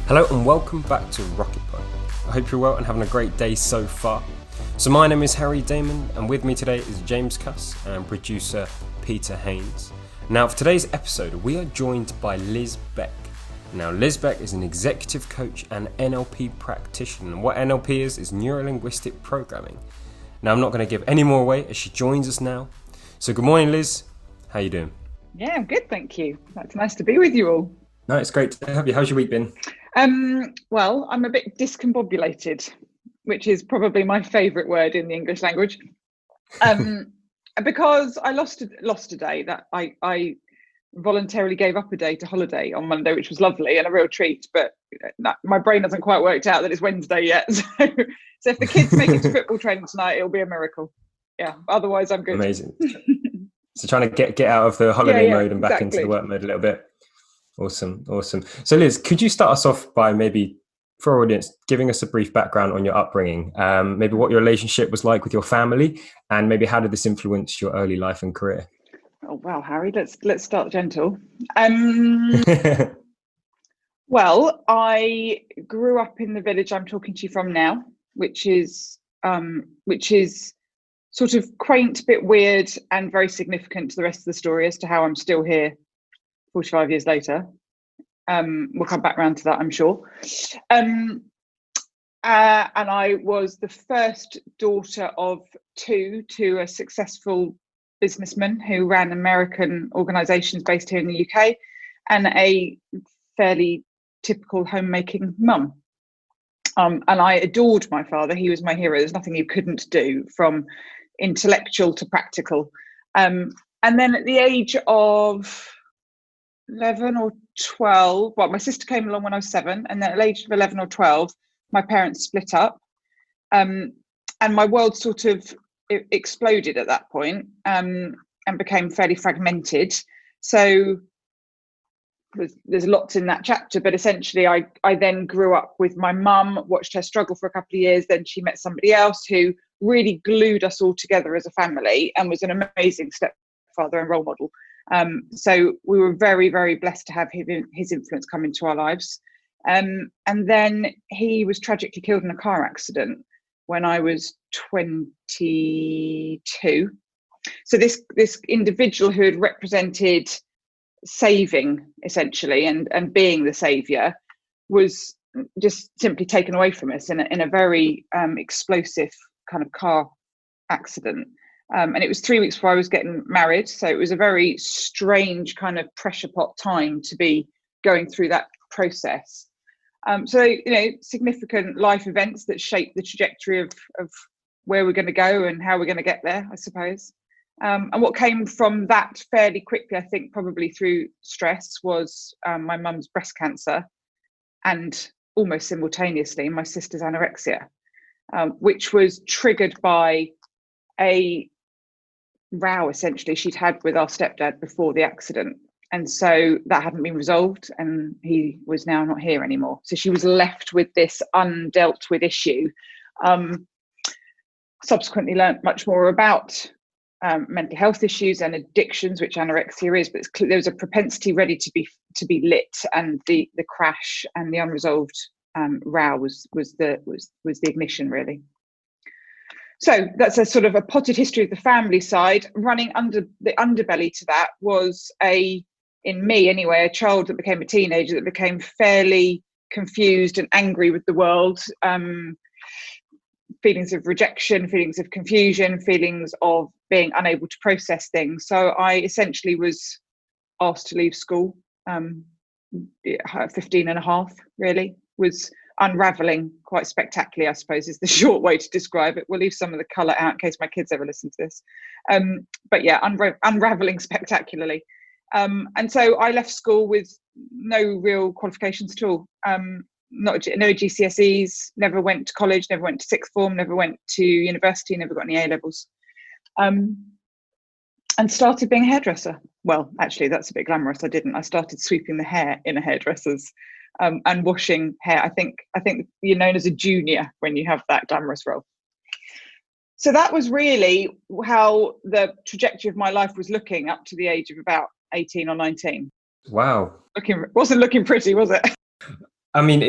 Hello and welcome back to Rocket Pod. I hope you're well and having a great day so far. So my name is Harry Damon and with me today is James Cuss and producer Peter Haynes. Now for today's episode we are joined by Liz Beck. Now Liz Beck is an executive coach and NLP practitioner, and what NLP is neuro-linguistic programming. Now I'm not going to give any more away as she joins us now. So good morning Liz, how you doing? Yeah, I'm good, thank you. It's nice to be with you all. No, it's great to have you. How's your week been? Well, I'm a bit discombobulated, which is probably my favourite word in the English language, because I lost a day. That I voluntarily gave up a day to holiday on Monday, which was lovely and a real treat. But my brain hasn't quite worked out that it's Wednesday yet. So if the kids make it to football training tonight, it'll be a miracle. Yeah. Otherwise, I'm good. Amazing. So trying to get out of the holiday mode and back into the work mode a little bit. Awesome. So Liz, could you start us off by maybe, for our audience, giving us a brief background on your upbringing, maybe what your relationship was like with your family, and maybe how did this influence your early life and career? Oh wow, Harry, let's start gentle. Well, I grew up in the village I'm talking to you from now, which is sort of quaint, bit weird, and very significant to the rest of the story as to how I'm still here 45 years later. We'll come back around to that, I'm sure. And I was the first daughter of two to a successful businessman who ran American organisations based here in the UK, and a fairly typical homemaking mum. And I adored my father. He was my hero. There's nothing he couldn't do, from intellectual to practical. And then at the age of 11 or 12, well, my sister came along when I was 7, and then at the age of 11 or 12 my parents split up, and my world sort of exploded at that point, and became fairly fragmented. So there's lots in that chapter, but essentially I then grew up with my mum, watched her struggle for a couple of years, then she met somebody else who really glued us all together as a family and was an amazing stepfather and role model. So we were very, very blessed to have his influence come into our lives. And then he was tragically killed in a car accident when I was 22. So this individual who had represented saving, essentially, and being the saviour, was just simply taken away from us in a very explosive kind of car accident. And it was 3 weeks before I was getting married. So it was a very strange kind of pressure pot time to be going through that process. So, significant life events that shaped the trajectory of where we're going to go and how we're going to get there, I suppose. And what came from that fairly quickly, I think probably through stress, was my mum's breast cancer, and almost simultaneously my sister's anorexia, which was triggered by a row essentially she'd had with our stepdad before the accident. And so that hadn't been resolved, and he was now not here anymore. So she was left with this undealt with issue. Subsequently learnt much more about mental health issues and addictions, which anorexia is, but there was a propensity ready to be lit, and the crash and the unresolved row was the ignition, really. So that's a sort of a potted history of the family side. Running under the underbelly to that was in me anyway, a child that became a teenager that became fairly confused and angry with the world. Feelings of rejection, feelings of confusion, feelings of being unable to process things. So I essentially was asked to leave school, 15 and a half, really, was unraveling quite spectacularly, I suppose, is the short way to describe it. We'll leave some of the colour out in case my kids ever listen to this. But yeah, unraveling spectacularly. And so I left school with no real qualifications at all. No GCSEs, never went to college, never went to sixth form, never went to university, never got any A levels. And started being a hairdresser. Well, actually, that's a bit glamorous. I didn't. I started sweeping the hair in a hairdresser's and washing hair. I think you're known as a junior when you have that glamorous role. So that was really how the trajectory of my life was looking up to the age of about 18 or 19. Wow. Wasn't looking pretty, was it? I mean,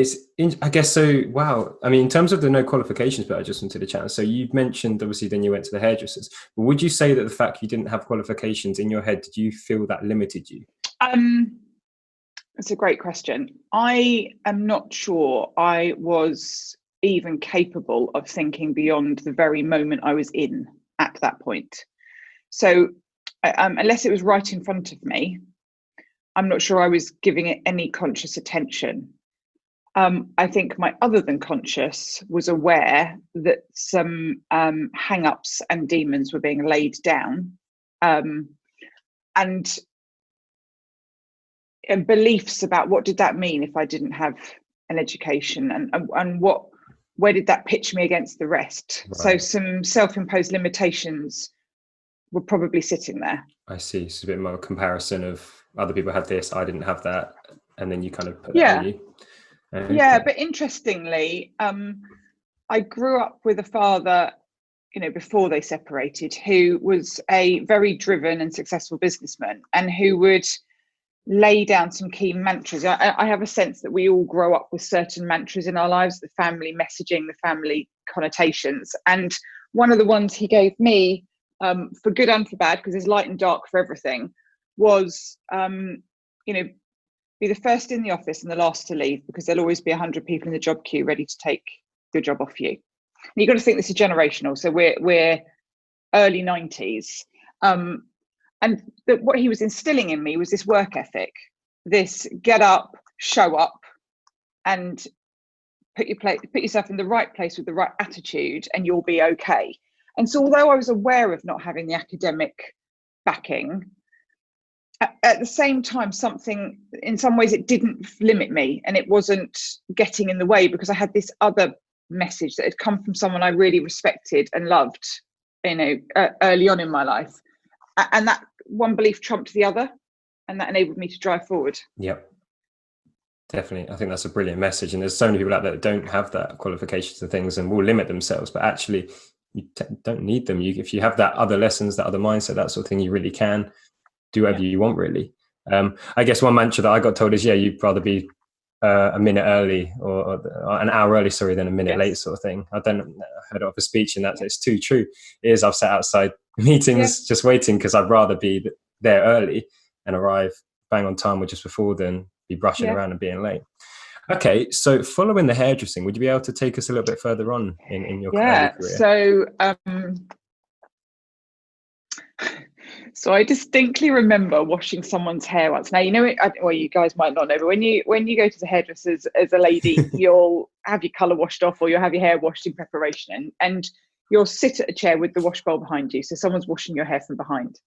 I guess so. Wow. I mean, in terms of the no qualifications, but I just wanted to chat. So you mentioned obviously then you went to the hairdressers. But would you say that the fact you didn't have qualifications in your head, did you feel that limited you? That's a great question. I am not sure I was even capable of thinking beyond the very moment I was in at that point. So unless it was right in front of me, I'm not sure I was giving it any conscious attention. I think my other than conscious was aware that some hang-ups and demons were being laid down, and beliefs about what did that mean if I didn't have an education, and where did that pitch me against the rest? Right. So some self-imposed limitations were probably sitting there. I see. It's a bit more a comparison of other people had this, I didn't have that, and then you kind of put that on you. Okay. Yeah, but interestingly, I grew up with a father, before they separated, who was a very driven and successful businessman, and who would lay down some key mantras. I have a sense that we all grow up with certain mantras in our lives, the family messaging, the family connotations. And one of the ones he gave me, for good and for bad, because there's light and dark for everything, was, be the first in the office and the last to leave, because there'll always be 100 people in the job queue ready to take your job off you. And you've got to think this is generational. So we're early 90s. And what he was instilling in me was this work ethic, this get up, show up, and put yourself in the right place with the right attitude, and you'll be okay. And so although I was aware of not having the academic backing, at the same time, in some ways, it didn't limit me, and it wasn't getting in the way, because I had this other message that had come from someone I really respected and loved, early on in my life. And that one belief trumped the other, and that enabled me to drive forward. Yep. Definitely. I think that's a brilliant message. And there's so many people out there that don't have that qualifications and things and will limit themselves, but actually you don't need them. If you have that other lessons, that other mindset, that sort of thing, you really can do whatever you want, really. I guess one mantra that I got told is, you'd rather be a minute early or an hour early, than a minute late, sort of thing. I heard of a speech, and it's too true. It is. I've sat outside meetings just waiting, because I'd rather be there early and arrive bang on time or just before than be brushing around and being late. Okay, so following the hairdressing, would you be able to take us a little bit further on in your career? So I distinctly remember washing someone's hair once. Now, you guys might not know, but when you go to the hairdressers as a lady, you'll have your colour washed off, or you'll have your hair washed in preparation, and you'll sit at a chair with the wash bowl behind you. So someone's washing your hair from behind.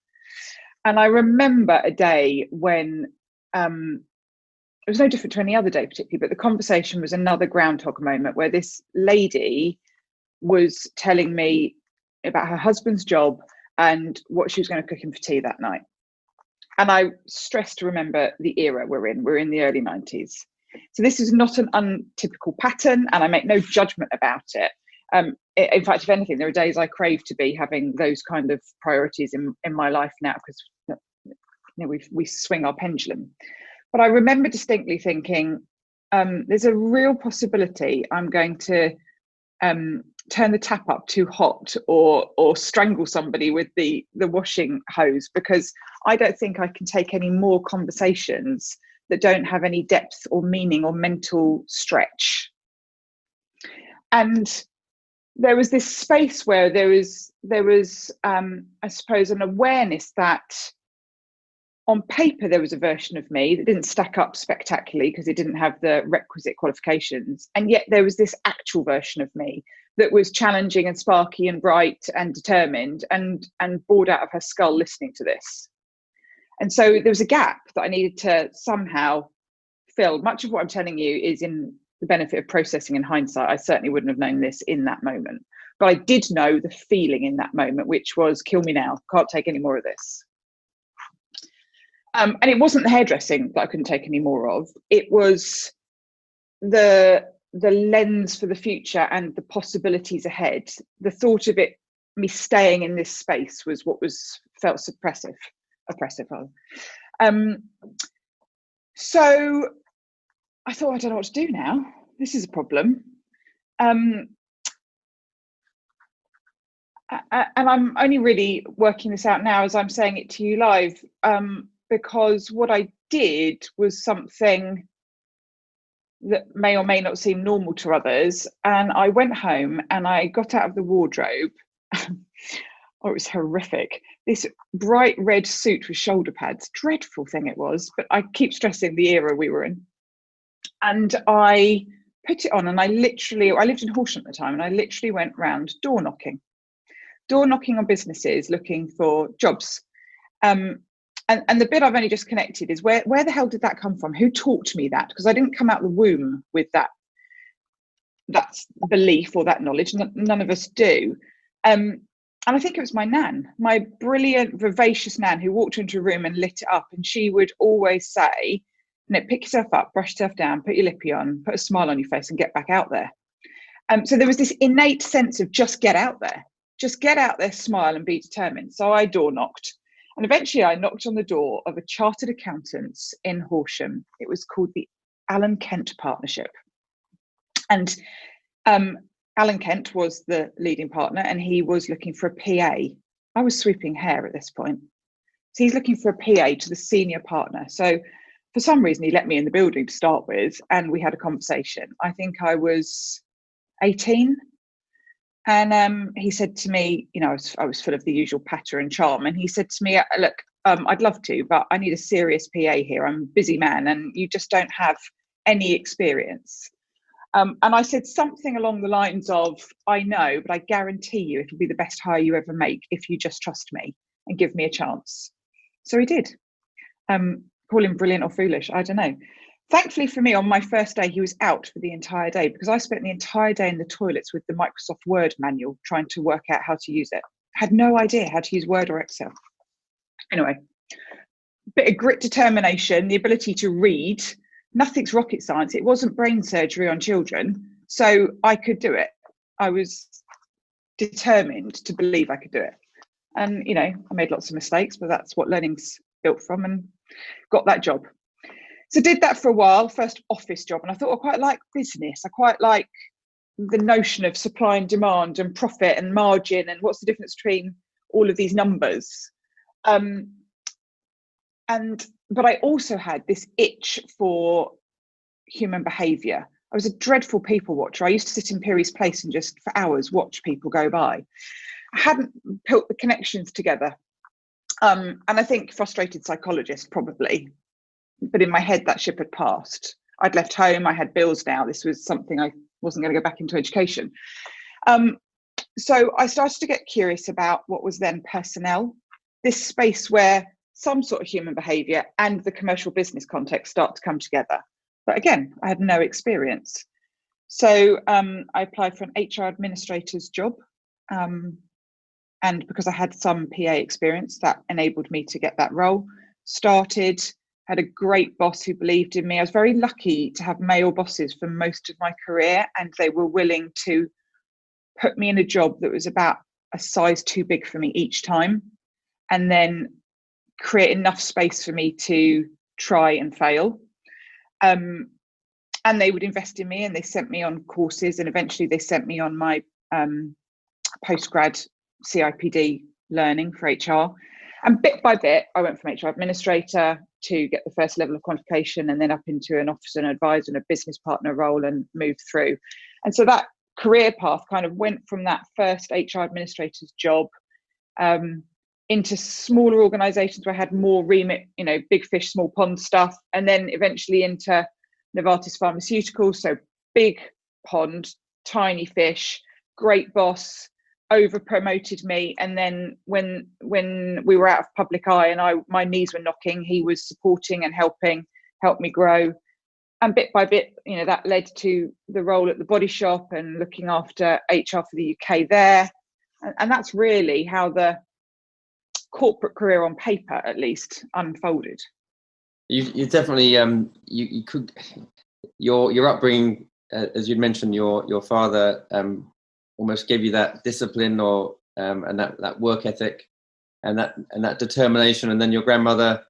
And I remember a day when it was no different to any other day particularly, but the conversation was another groundhog moment, where this lady was telling me about her husband's job and what she was going to cook him for tea that night. And I stress to remember the era we're in. We're in the early 90s. So this is not an untypical pattern, and I make no judgment about it. In fact, if anything, there are days I crave to be having those kind of priorities in my life now, because we swing our pendulum. But I remember distinctly thinking, there's a real possibility I'm going to turn the tap up too hot, or strangle somebody with the washing hose, because I don't think I can take any more conversations that don't have any depth or meaning or mental stretch. And there was this space where there was I suppose an awareness that on paper there was a version of me that didn't stack up spectacularly because it didn't have the requisite qualifications, and yet there was this actual version of me that was challenging and sparky and bright and determined and bored out of her skull listening to this. And so there was a gap that I needed to somehow fill. Much of what I'm telling you is in the benefit of processing in hindsight. I certainly wouldn't have known this in that moment, but I did know the feeling in that moment, which was kill me now, can't take any more of this. And it wasn't the hairdressing that I couldn't take any more of. It was the lens for the future and the possibilities ahead. The thought of me staying in this space was what felt oppressive rather. So I thought, I don't know what to do now. This is a problem. And I'm only really working this out now as I'm saying it to you live, because what I did was something that may or may not seem normal to others. And I went home and I got out of the wardrobe. Oh, it was horrific. This bright red suit with shoulder pads, dreadful thing it was, but I keep stressing the era we were in. And I put it on and I lived in Horsham at the time, and I literally went round door knocking on businesses looking for jobs. And the bit I've only just connected is where the hell did that come from? Who taught me that? Because I didn't come out the womb with that belief or that knowledge. None of us do. And I think it was my nan, my brilliant, vivacious nan, who walked into a room and lit it up. And she would always say, pick yourself up, brush yourself down, put your lippy on, put a smile on your face and get back out there. So there was this innate sense of just get out there, smile and be determined. So I door knocked. And eventually I knocked on the door of a chartered accountants in Horsham. It was called the Alan Kent Partnership. And Alan Kent was the leading partner, and he was looking for a PA. I was sweeping hair at this point. So he's looking for a PA to the senior partner. So for some reason, he let me in the building to start with, and we had a conversation. I think I was 18. And he said to me, I was full of the usual patter and charm. And he said to me, look, I'd love to, but I need a serious PA here. I'm a busy man and you just don't have any experience. And I said something along the lines of, I know, but I guarantee you it'll be the best hire you ever make if you just trust me and give me a chance. So he did. Call him brilliant or foolish, I don't know. Thankfully for me, on my first day, he was out for the entire day because I spent the entire day in the toilets with the Microsoft Word manual trying to work out how to use it. Had no idea how to use Word or Excel. Anyway, bit of grit, determination, the ability to read. Nothing's rocket science. It wasn't brain surgery on children. So I could do it. I was determined to believe I could do it. And, I made lots of mistakes, but that's what learning's built from, and got that job. So did that for a while, first office job. And I thought I quite like business. I quite like the notion of supply and demand and profit and margin and what's the difference between all of these numbers. But I also had this itch for human behaviour. I was a dreadful people watcher. I used to sit in Peary's Place and just for hours watch people go by. I hadn't put the connections together. And I think frustrated psychologist probably. But in my head, that ship had passed. I'd left home. I had bills now. This was something I wasn't going to go back into education. So I started to get curious about what was then personnel, this space where some sort of human behaviour and the commercial business context start to come together. But again, I had no experience. So I applied for an HR administrator's job. And because I had some PA experience, that enabled me to get that role. Started, had a great boss who believed in me. I was very lucky to have male bosses for most of my career, and they were willing to put me in a job that was about a size too big for me each time, and then create enough space for me to try and fail. And they would invest in me, and they sent me on courses, and eventually they sent me on my postgrad CIPD learning for HR. And bit by bit, I went from HR administrator to get the first level of qualification, and then up into an officer and advisor and a business partner role, and moved through. And so that career path kind of went from that first HR administrator's job into smaller organizations where I had more remit, big fish, small pond stuff, and then eventually into Novartis Pharmaceuticals. So big pond, tiny fish, great boss, over promoted me. And then when we were out of public eye and my knees were knocking, he was supporting and helped me grow. And bit by bit, that led to the role at the Body Shop and looking after HR for the UK there. And that's really how the corporate career on paper, at least, unfolded. You definitely you could your upbringing, as you'd mentioned, your father almost gave you that discipline or and that work ethic and that determination, and then your grandmother,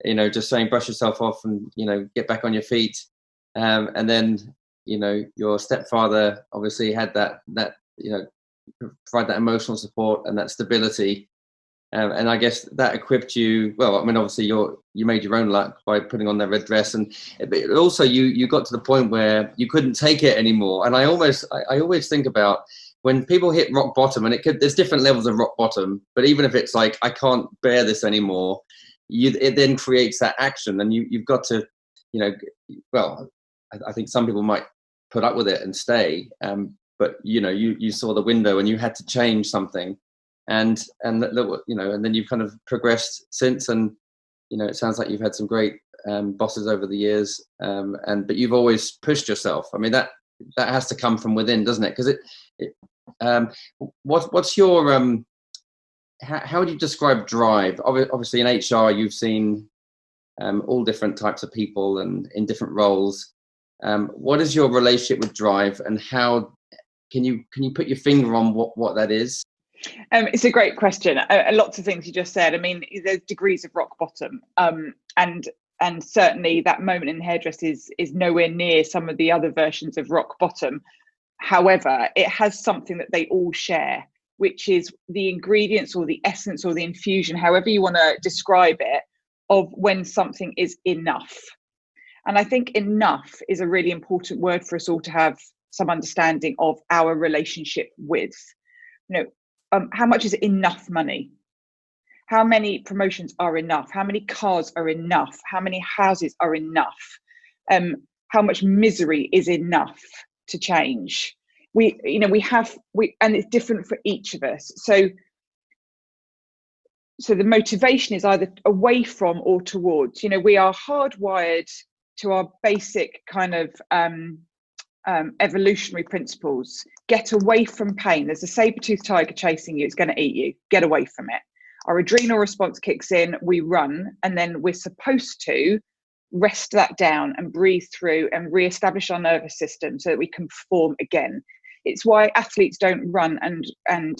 just saying brush yourself off and get back on your feet. and then your stepfather obviously had that provide that emotional support and that stability, and I guess that equipped you well. I mean, obviously you made your own luck by putting on that red dress, but also you got to the point where you couldn't take it anymore. And I always think about when people hit rock bottom, and there's different levels of rock bottom, but even if it's like I can't bear this anymore, it then creates that action, and you've got to, well, I think some people might put up with it and stay, but you saw the window and you had to change something, and then you've kind of progressed since, and it sounds like you've had some great bosses over the years, but you've always pushed yourself. I mean, that has to come from within, doesn't it? Because what's your how would you describe drive? Obviously in HR you've seen all different types of people and in different roles. What is your relationship with drive, and how can you put your finger on what that is? It's a great question. Lots of things you just said. I mean, there's degrees of rock bottom, and certainly that moment in the hairdress is nowhere near some of the other versions of rock bottom. However, it has something that they all share, which is the ingredients or the essence or the infusion, however you want to describe it, of when something is enough. And I think enough is a really important word for us all to have some understanding of our relationship with. How much is enough money? How many promotions are enough? How many cars are enough? How many houses are enough? How much misery is enough to change? And it's different for each of us. So the motivation is either away from or towards. We are hardwired to our basic kind of evolutionary principles. Get away from pain. There's a saber-toothed tiger chasing you. It's going to eat you. Get away from it. Our adrenal response kicks in, we run, and then we're supposed to rest that down and breathe through and re-establish our nervous system so that we can perform again. It's why athletes don't run and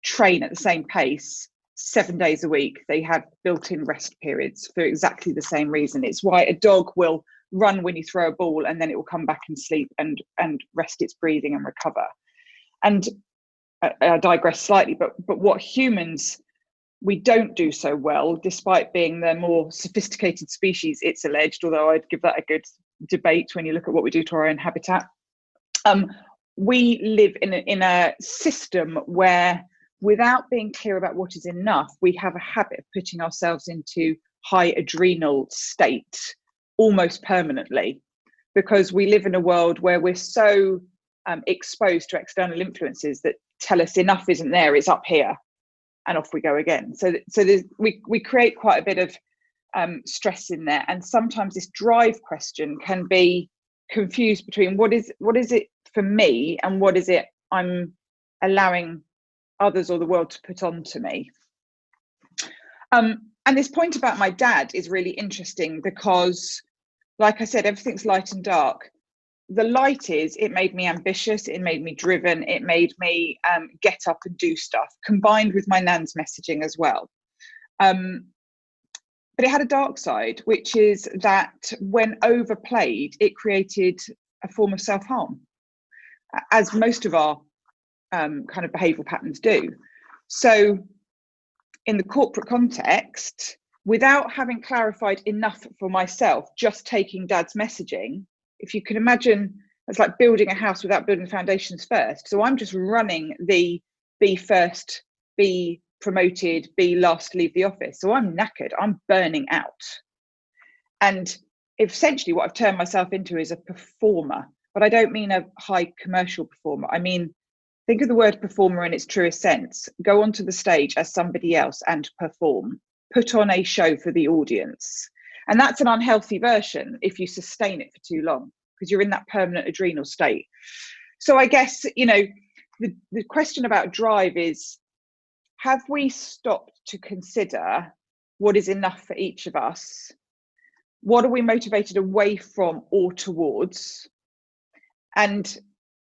train at the same pace 7 days a week. They have built-in rest periods for exactly the same reason. It's why a dog will run when you throw a ball and then it will come back and sleep and rest its breathing and recover. And I digress slightly, but what humans, we don't do so well, despite being the more sophisticated species, it's alleged, although I'd give that a good debate when you look at what we do to our own habitat. We live in a system where, without being clear about what is enough, we have a habit of putting ourselves into high adrenal state almost permanently, because we live in a world where we're so exposed to external influences that tell us enough isn't there, it's up here, and off we go again. So we create quite a bit of stress in there, and sometimes this drive question can be confused between what is it for me and what is it I'm allowing others or the world to put onto me. And this point about my dad is really interesting because, like I said, everything's light and dark. The light is, it made me ambitious, it made me driven, it made me get up and do stuff, combined with my nan's messaging as well. But it had a dark side, which is that when overplayed, it created a form of self-harm, as most of our kind of behavioural patterns do. So in the corporate context, without having clarified enough for myself, just taking dad's messaging, if you can imagine, it's like building a house without building the foundations first. So I'm just running the be first, be promoted, be last to leave the office. So I'm knackered, I'm burning out. And essentially what I've turned myself into is a performer, but I don't mean a high commercial performer. I mean, think of the word performer in its truest sense. Go onto the stage as somebody else and perform. Put on a show for the audience. And that's an unhealthy version if you sustain it for too long, because you're in that permanent adrenal state. So I guess, the question about drive is, have we stopped to consider what is enough for each of us? What are we motivated away from or towards? And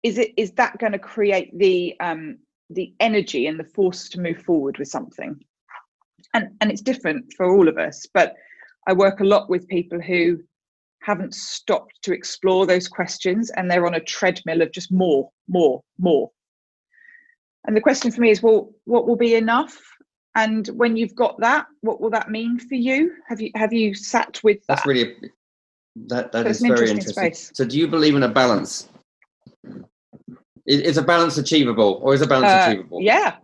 is that going to create the energy and the force to move forward with something? And it's different for all of us, but I work a lot with people who haven't stopped to explore those questions, and they're on a treadmill of just more. And the question for me is, well, what will be enough? And when you've got that, what will that mean for you? Have you sat with that? That's really that is an very interesting interesting. space. So do you believe in a balance? Is a balance achievable, or is a balance achievable? Yeah.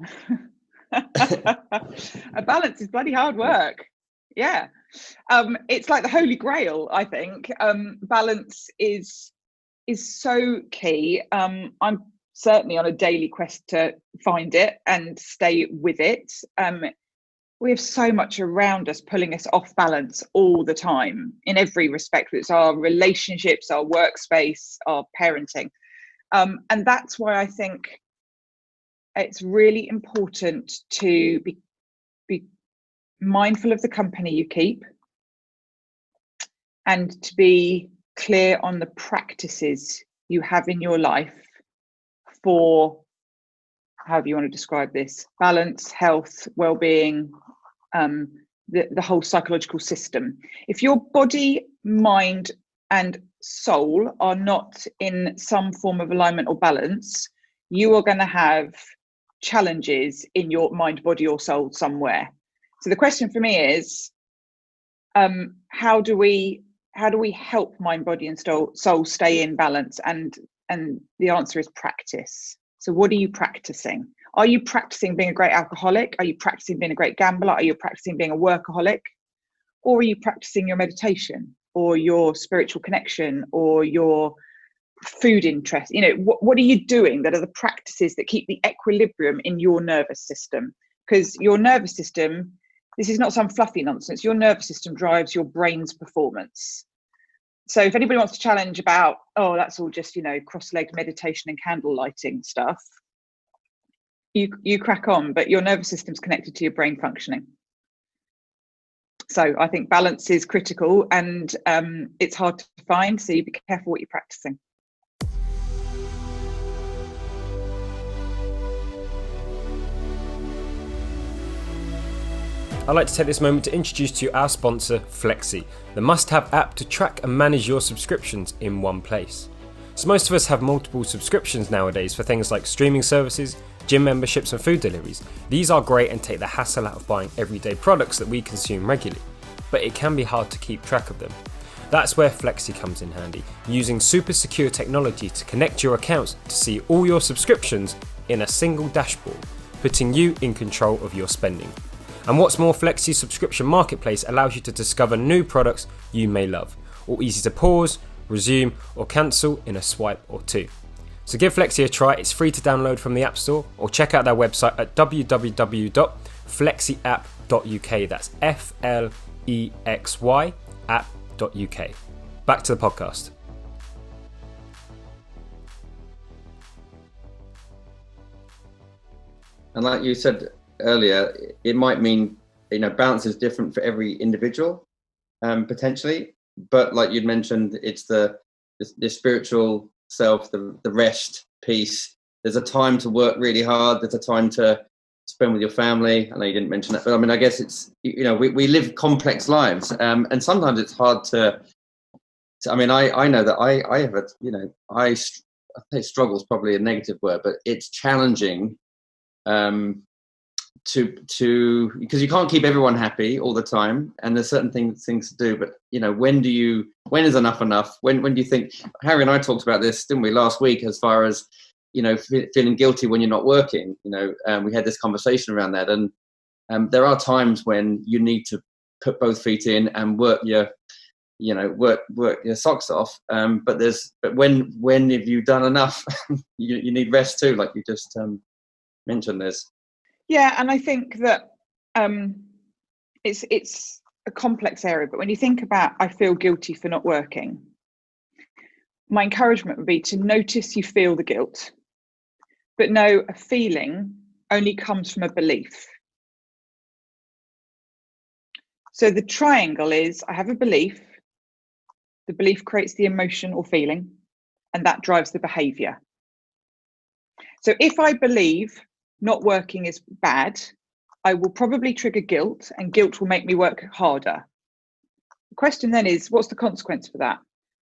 A balance is bloody hard work. Yeah. It's like the Holy Grail, I think. Balance is so key. I'm certainly on a daily quest to find it and stay with it. We have so much around us pulling us off balance all the time in every respect. It's our relationships, our workspace, our parenting. And that's why I think it's really important to be mindful of the company you keep, and to be clear on the practices you have in your life for, however you want to describe this, balance, health, well-being, the whole psychological system. If your body, mind, and soul are not in some form of alignment or balance, you are going to have challenges in your mind, body, or soul somewhere. So the question for me is, how do we help mind, body, and soul stay in balance? And the answer is practice. So what are you practicing? Are you practicing being a great alcoholic? Are you practicing being a great gambler? Are you practicing being a workaholic? Or are you practicing your meditation, or your spiritual connection, or your food interest? What are you doing that are the practices that keep the equilibrium in your nervous system? Because your nervous system, this is not some fluffy nonsense, your nervous system drives your brain's performance. So if anybody wants to challenge about, oh, that's all just, cross-legged meditation and candle lighting stuff, you crack on, but your nervous system's connected to your brain functioning. So I think balance is critical, and it's hard to find, so you be careful what you're practicing. I'd like to take this moment to introduce to you our sponsor, Flexi, the must-have app to track and manage your subscriptions in one place. So most of us have multiple subscriptions nowadays for things like streaming services, gym memberships, and food deliveries. These are great and take the hassle out of buying everyday products that we consume regularly, but it can be hard to keep track of them. That's where Flexi comes in handy, using super secure technology to connect your accounts to see all your subscriptions in a single dashboard, putting you in control of your spending. And what's more, Flexi's subscription marketplace allows you to discover new products you may love, all easy to pause, resume, or cancel in a swipe or two. So give Flexi a try. It's free to download from the App Store, or check out their website at www.flexiapp.uk. That's FLEXY app.uk. Back to the podcast. And like you said earlier, it might mean, balance is different for every individual, potentially. But like you'd mentioned, it's the spiritual self, the rest piece. There's a time to work really hard. There's a time to spend with your family. I know you didn't mention that, but I guess it's, we live complex lives, and sometimes it's hard to I know that I have I say struggle is probably a negative word, but it's challenging to because you can't keep everyone happy all the time, and there's certain things to do, but when is enough? When do you think? Harry and I talked about this, didn't we, last week, as far as feeling guilty when you're not working. We had this conversation around that, and there are times when you need to put both feet in and work your socks off, but when have you done enough? you need rest too, like you just mentioned this. Yeah, and I think that it's a complex area, but when you think about, I feel guilty for not working, my encouragement would be to notice you feel the guilt, but know a feeling only comes from a belief. So the triangle is, I have a belief, the belief creates the emotion or feeling, and that drives the behavior. So if I believe not working is bad, I will probably trigger guilt, and guilt will make me work harder. The question then is, what's the consequence for that?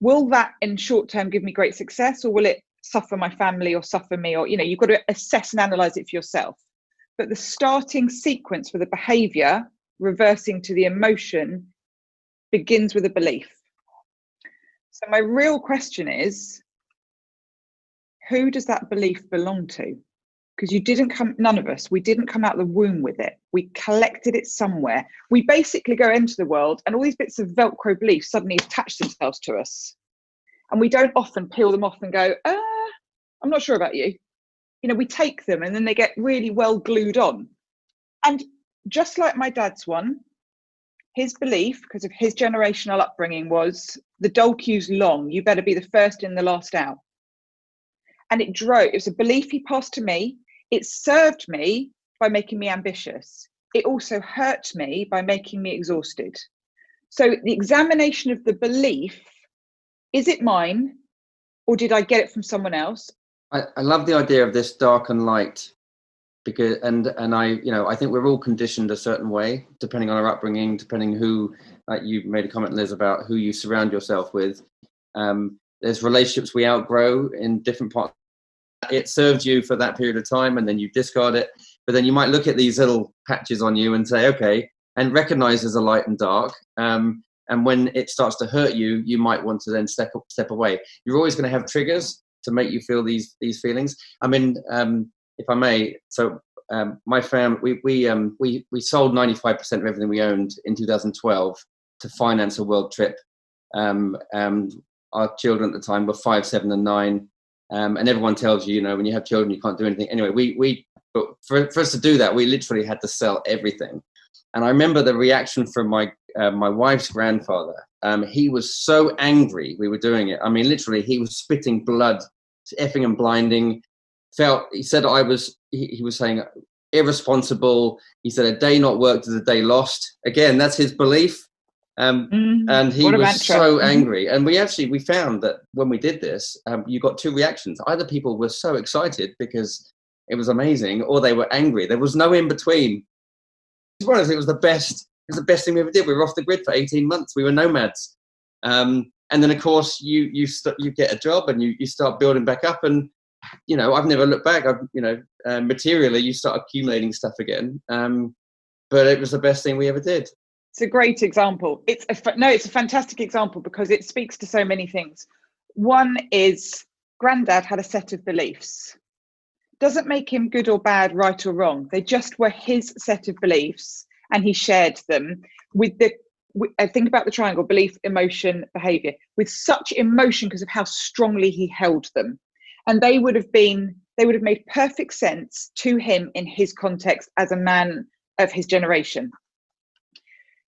will that in short term give me great success, or will it suffer my family or suffer me? Or, you've got to assess and analyze it for yourself. But the starting sequence for the behavior reversing to the emotion begins with a belief. So my real question is, who does that belief belong to? Because none of us, we didn't come out of the womb with it. We collected it somewhere. We basically go into the world and all these bits of Velcro beliefs suddenly attach themselves to us. And we don't often peel them off and go, I'm not sure about you. We take them and then they get really well glued on. And just like my dad's one, his belief, because of his generational upbringing, was the dole queue's long. You better be the first in, the last out. And it was a belief he passed to me. It served me by making me ambitious. It also hurt me by making me exhausted. So the examination of the belief, is it mine or did I get it from someone else? I love the idea of this dark and light, because and I think we're all conditioned a certain way, depending on our upbringing, depending who, like you made a comment, Liz, about who you surround yourself with. There's relationships we outgrow in different parts. It served you for that period of time and then you discard it. But then you might look at these little patches on you and say, okay, and recognize there's a light and dark. And when it starts to hurt you, you might want to then step away. You're always going to have triggers to make you feel these feelings. I mean, if I may, so my family, we sold 95% of everything we owned in 2012 to finance a world trip. And our children at the time were 5, 7, and 9. And everyone tells you, when you have children, you can't do anything. Anyway, but for us to do that, we literally had to sell everything. And I remember the reaction from my wife's grandfather. He was so angry we were doing it. I mean, literally, he was spitting blood, effing and blinding. He said he was saying irresponsible. He said a day not worked is a day lost. Again, that's his belief. And he was so angry. And we found that when we did this, you got two reactions. Either people were so excited because it was amazing, or they were angry. There was no in between. It was the best thing we ever did. We were off the grid for 18 months. We were nomads. And then, of course, you get a job and you start building back up. And, I've never looked back. Materially, you start accumulating stuff again. But it was the best thing we ever did. It's a great example. It's a fantastic example because it speaks to so many things. One is Granddad had a set of beliefs. Doesn't make him good or bad, right or wrong. They just were his set of beliefs and he shared them with I think about the triangle: belief, emotion, behavior, with such emotion because of how strongly he held them. And they would have made perfect sense to him in his context as a man of his generation.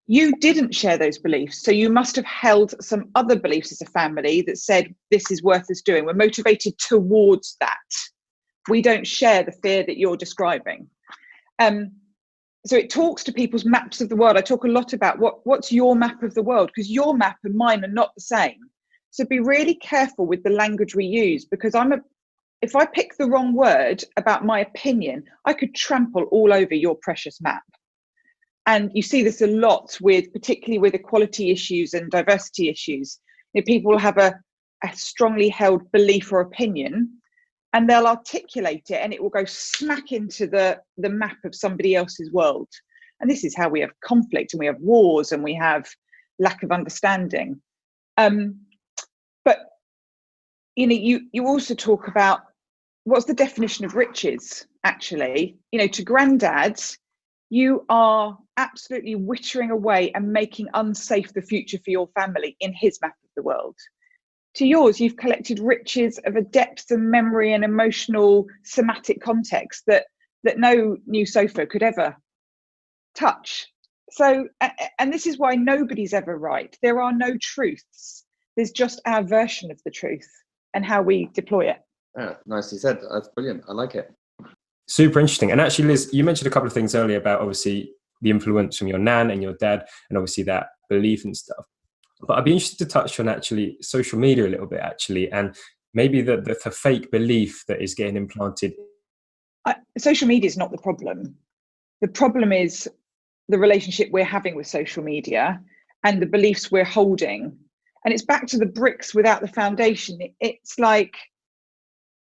You didn't share those beliefs, so you must have held some other beliefs as a family that said this is worth us doing. We're motivated towards that. We don't share the fear that you're describing. So it talks to people's maps of the world. I talk a lot about what's your map of the world, because your map and mine are not the same. So be really careful with the language we use, because if I pick the wrong word about my opinion, I could trample all over your precious map. And you see this a lot particularly with equality issues and diversity issues. People have a strongly held belief or opinion, and they'll articulate it and it will go smack into the map of somebody else's world. And this is how we have conflict, and we have wars, and we have lack of understanding. But you also talk about what's the definition of riches, actually. To Granddad, you are absolutely wittering away and making unsafe the future for your family in his map of the world. To yours, you've collected riches of a depth and memory and emotional somatic context that no new sofa could ever touch. So, and this is why nobody's ever right. There are no truths. There's just our version of the truth and how we deploy it. Yeah, nicely said. That's brilliant. I like it. Super interesting. And actually, Liz, you mentioned a couple of things earlier about obviously the influence from your nan and your dad, and obviously that belief and stuff. But I'd be interested to touch on actually social media a little bit, actually, and maybe the fake belief that is getting implanted. Social media is not the problem. The problem is the relationship we're having with social media and the beliefs we're holding. And it's back to the bricks without the foundation. It's like,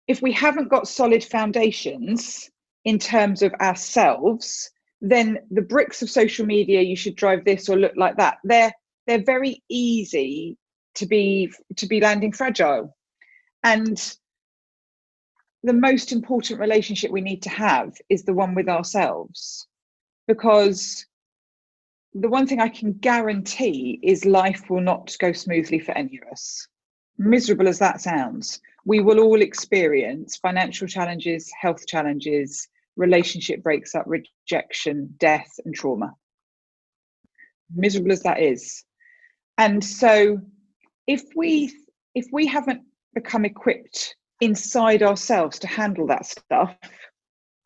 if we haven't got solid foundations in terms of ourselves, then the bricks of social media, you should drive this or look like that, they're very easy to be landing fragile. And the most important relationship we need to have is the one with ourselves, because the one thing I can guarantee is life will not go smoothly for any of us. Miserable as that sounds, we will all experience financial challenges, health challenges, relationship breaks up, rejection, death, and trauma. Miserable as that is. And so if we haven't become equipped inside ourselves to handle that stuff,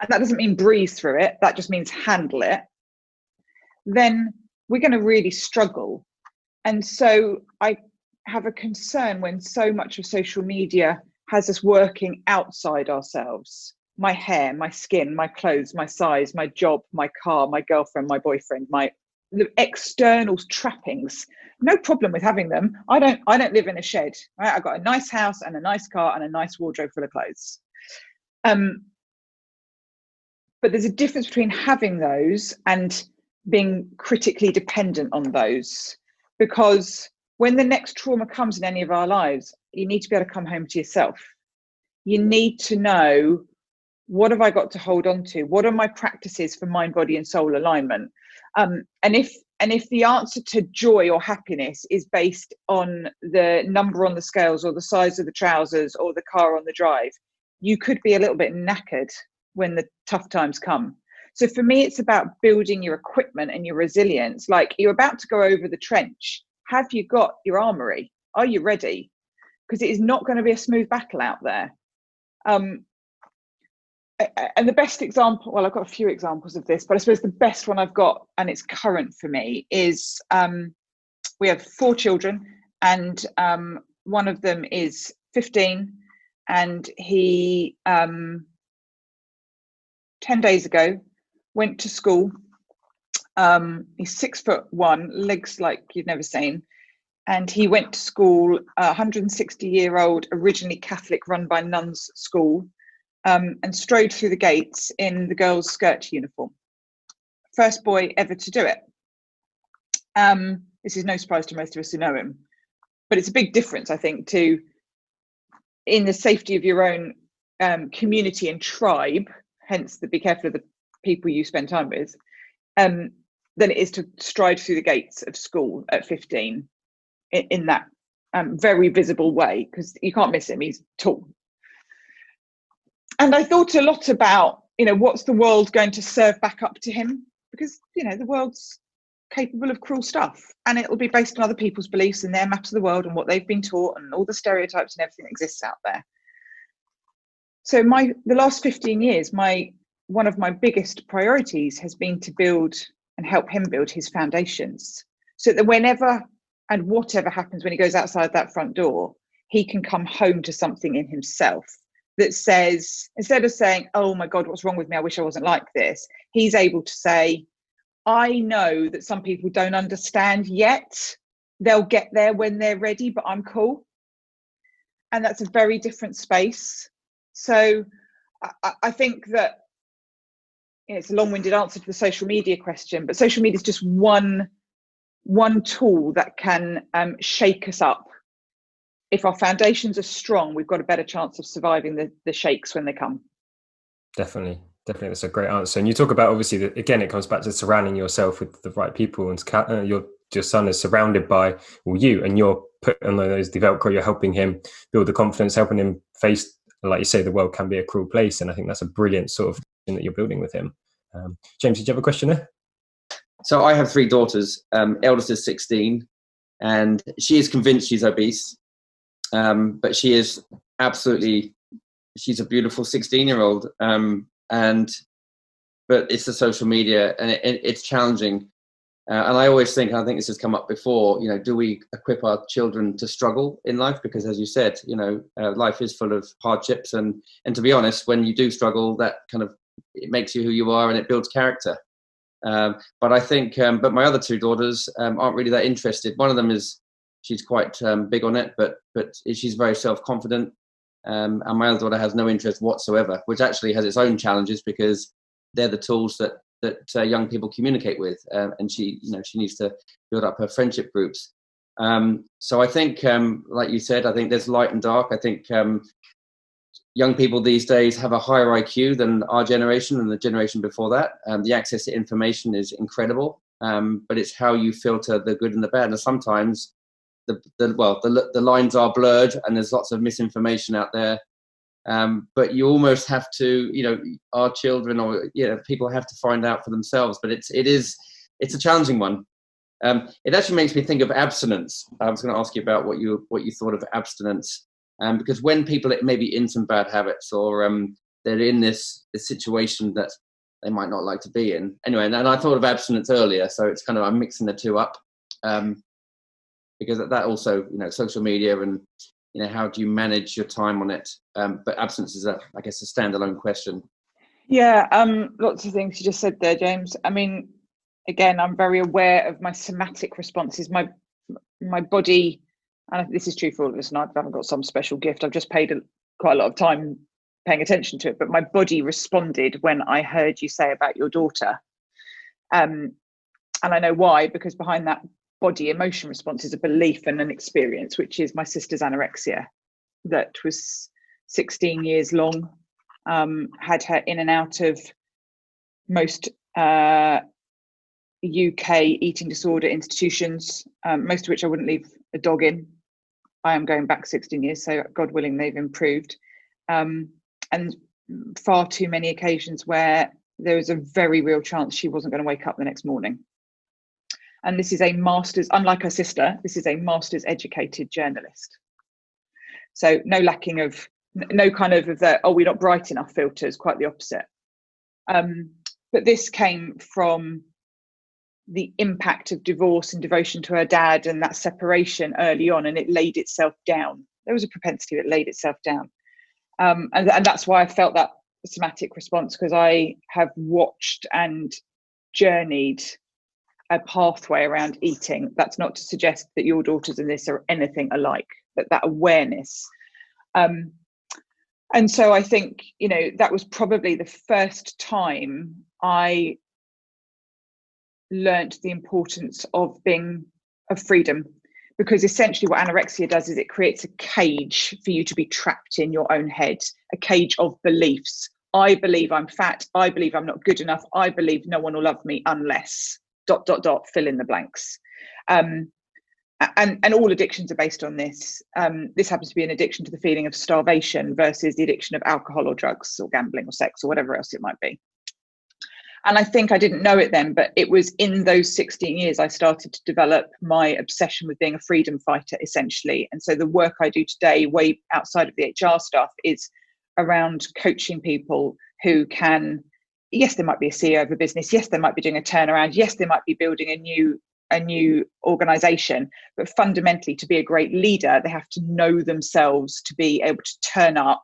and that doesn't mean breeze through it, that just means handle it, then we're going to really struggle. And so I have a concern when so much of social media has us working outside ourselves. My hair, my skin, my clothes, my size, my job, my car, my girlfriend, my boyfriend, the external trappings. No problem with having them. I don't live in a shed. Right? I've got a nice house and a nice car and a nice wardrobe full of clothes. But there's a difference between having those and being critically dependent on those, because when the next trauma comes in any of our lives, you need to be able to come home to yourself. You need to know, what have I got to hold on to? What are my practices for mind, body, and soul alignment? And if the answer to joy or happiness is based on the number on the scales or the size of the trousers or the car on the drive, you could be a little bit knackered when the tough times come. So for me, it's about building your equipment and your resilience. Like, you're about to go over the trench. Have you got your armory? Are you ready? Because it is not going to be a smooth battle out there. And the best example, well, I've got a few examples of this, but I suppose the best one I've got, and it's current for me, is we have 4 children, and one of them is 15, and he 10 days ago went to school. He's 6'1", legs like you've never seen, and he went to school, 160-year-old, originally Catholic, run by nuns school, and strode through the gates in the girls' skirt uniform. First boy ever to do it. This is no surprise to most of us who know him, but it's a big difference, I think, to, in the safety of your own community and tribe, hence the be careful of the people you spend time with, than it is to stride through the gates of school at 15 in that very visible way, because you can't miss him, he's tall. And I thought a lot about, what's the world going to serve back up to him? Because, the world's capable of cruel stuff, and it'll be based on other people's beliefs and their maps of the world and what they've been taught and all the stereotypes and everything that exists out there. So the last 15 years, one of my biggest priorities has been to build and help him build his foundations, so that whenever and whatever happens when he goes outside that front door, he can come home to something in himself that says, instead of saying, oh my God, what's wrong with me? I wish I wasn't like this. He's able to say, I know that some people don't understand yet. They'll get there when they're ready, but I'm cool. And that's a very different space. So I think that, it's a long-winded answer to the social media question, but social media is just one tool that can shake us up. If our foundations are strong, we've got a better chance of surviving the shakes when they come. Definitely. That's a great answer. And you talk about, obviously, that again, it comes back to surrounding yourself with the right people, and your son is surrounded by you, and you're put on those Velcro, you're helping him build the confidence, helping him face, like you say, the world can be a cruel place. And I think that's a brilliant sort of thing that you're building with him. James, did you have a question there? So I have 3 daughters. Eldest is 16, and she is convinced she's obese. But she is she's a beautiful 16-year-old. But it's the social media, and it's challenging. And I think this has come up before, do we equip our children to struggle in life? Because as you said, life is full of hardships. And to be honest, when you do struggle, that kind of, it makes you who you are, and it builds character. But I think, but my other 2 daughters aren't really that interested. One of them is she's quite big on it, but she's very self-confident. And my other daughter has no interest whatsoever, which actually has its own challenges because they're the tools that young people communicate with, and she needs to build up her friendship groups. So I think, like you said, I think there's light and dark. I think young people these days have a higher IQ than our generation and the generation before that. The access to information is incredible, but it's how you filter the good and the bad. And sometimes the lines are blurred and there's lots of misinformation out there. But you almost have to, our children or people have to find out for themselves. But it's a challenging one. It actually makes me think of abstinence. I was going to ask you about what you thought of abstinence, because when people may be in some bad habits or they're in this situation that they might not like to be in. Anyway, and I thought of abstinence earlier, so it's kind of I'm mixing the two up, because that also social media and how do you manage your time on it? But abstinence is I guess a standalone question. Yeah, lots of things you just said there, James. I mean, again, I'm very aware of my somatic responses. My body, and this is true for all of us, and I haven't got some special gift. I've just paid quite a lot of time paying attention to it, but my body responded when I heard you say about your daughter. And I know why, because behind that body emotion response is a belief and an experience, which is my sister's anorexia that was 16 years long, had her in and out of most UK eating disorder institutions, most of which I wouldn't leave a dog in. I am going back 16 years, so God willing, they've improved. And far too many occasions where there was a very real chance she wasn't going to wake up the next morning. And this is a master's, unlike her sister, this is a master's educated journalist. So no lacking of, no kind of the, we're not bright enough filters, quite the opposite. But this came from the impact of divorce and devotion to her dad and that separation early on, and it laid itself down. There was a propensity that laid itself down. And that's why I felt that somatic response, because I have watched and journeyed a pathway around eating. That's not to suggest that your daughters and this are anything alike, but that awareness. And so I think, that was probably the first time I learnt the importance of freedom, because essentially what anorexia does is it creates a cage for you to be trapped in your own head, a cage of beliefs. I believe I'm fat. I believe I'm not good enough. I believe no one will love me unless ... fill in the blanks. And all addictions are based on this. This happens to be an addiction to the feeling of starvation versus the addiction of alcohol or drugs or gambling or sex or whatever else it might be. And I think I didn't know it then, but it was in those 16 years I started to develop my obsession with being a freedom fighter, essentially. And so the work I do today, way outside of the HR stuff, is around coaching people who can, yes, they might be a CEO of a business. Yes, they might be doing a turnaround. Yes, they might be building a new organization. But fundamentally, to be a great leader, they have to know themselves to be able to turn up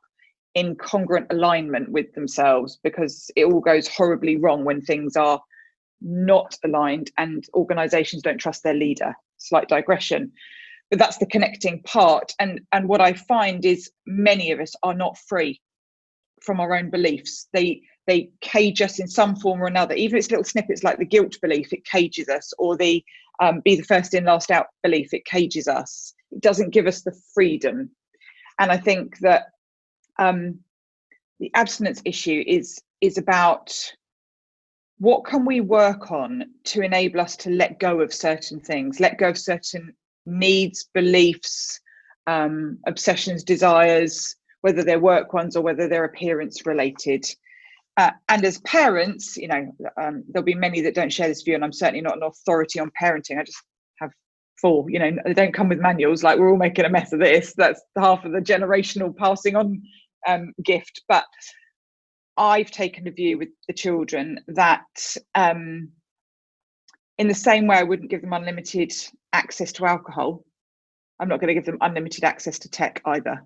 in congruent alignment with themselves, because it all goes horribly wrong when things are not aligned and organizations don't trust their leader. Slight digression, but that's the connecting part. And what I find is many of us are not free from our own beliefs. They cage us in some form or another, even if it's little snippets like the guilt belief, it cages us, or the be the first in, last out belief, it cages us. It doesn't give us the freedom. And I think that the abstinence issue is about what can we work on to enable us to let go of certain things, let go of certain needs, beliefs, obsessions, desires, whether they're work ones or whether they're appearance related. And as parents, there'll be many that don't share this view, and I'm certainly not an authority on parenting. I just have 4, they don't come with manuals, like we're all making a mess of this. That's half of the generational passing on gift. But I've taken a view with the children that in the same way I wouldn't give them unlimited access to alcohol, I'm not going to give them unlimited access to tech either.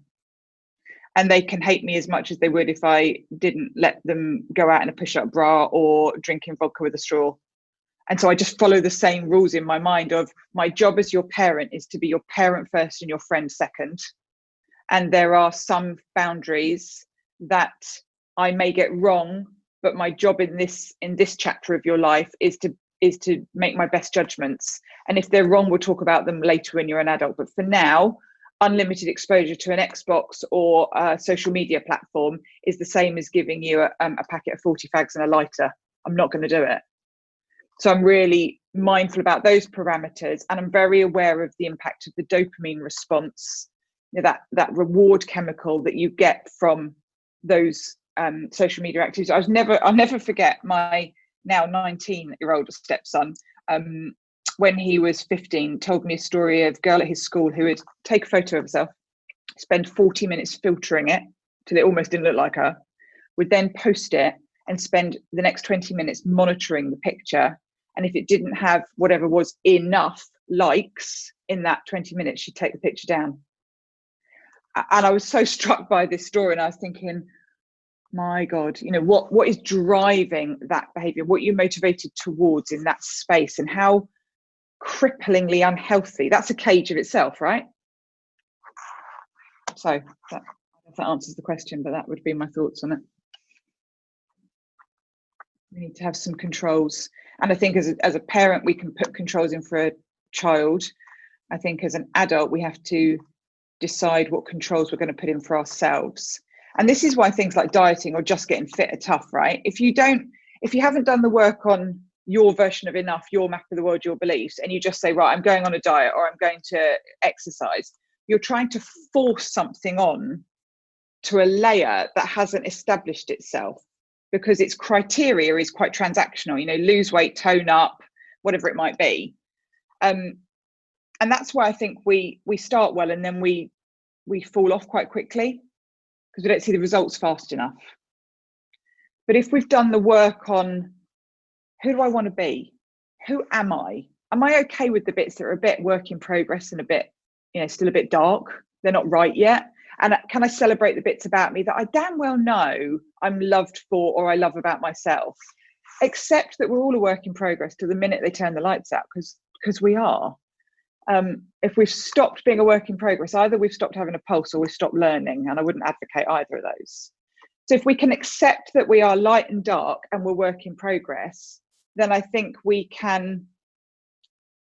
And they can hate me as much as they would if I didn't let them go out in a push-up bra or drinking vodka with a straw. And so I just follow the same rules in my mind of my job as your parent is to be your parent first and your friend second. And there are some boundaries that I may get wrong, but my job in this chapter of your life is to make my best judgments. And if they're wrong, we'll talk about them later when you're an adult. But for now, unlimited exposure to an Xbox or a social media platform is the same as giving you a packet of 40 fags and a lighter. I'm not going to do it. So I'm really mindful about those parameters, and I'm very aware of the impact of the dopamine response, that reward chemical that you get from those social media activities. I'll never forget my now 19-year-old stepson, when he was 15, told me a story of a girl at his school who would take a photo of herself, spend 40 minutes filtering it till it almost didn't look like her, would then post it and spend the next 20 minutes monitoring the picture. And if it didn't have whatever was enough likes in that 20 minutes, she'd take the picture down. And I was so struck by this story, and I was thinking, my God, what is driving that behavior? What you're motivated towards in that space, and how cripplingly unhealthy. That's a cage of itself, right? So that answers the question, but that would be my thoughts on it. We need to have some controls. And I think as a parent, we can put controls in for a child. I think as an adult, we have to decide what controls we're going to put in for ourselves. And this is why things like dieting or just getting fit are tough, right? If you haven't done the work on your version of enough, your map of the world, your beliefs, and you just say, right, I'm going on a diet or I'm going to exercise, you're trying to force something on to a layer that hasn't established itself, because its criteria is quite transactional, lose weight, tone up, whatever it might be. And that's why I think we start well and then we fall off quite quickly because we don't see the results fast enough. But if we've done the work on who do I want to be? Who am I? Am I okay with the bits that are a bit work in progress and a bit, still a bit dark? They're not right yet. And can I celebrate the bits about me that I damn well know I'm loved for or I love about myself? Accept that we're all a work in progress to the minute they turn the lights out, because we are. If we've stopped being a work in progress, either we've stopped having a pulse or we've stopped learning, and I wouldn't advocate either of those. So if we can accept that we are light and dark and we're work in progress, then I think we can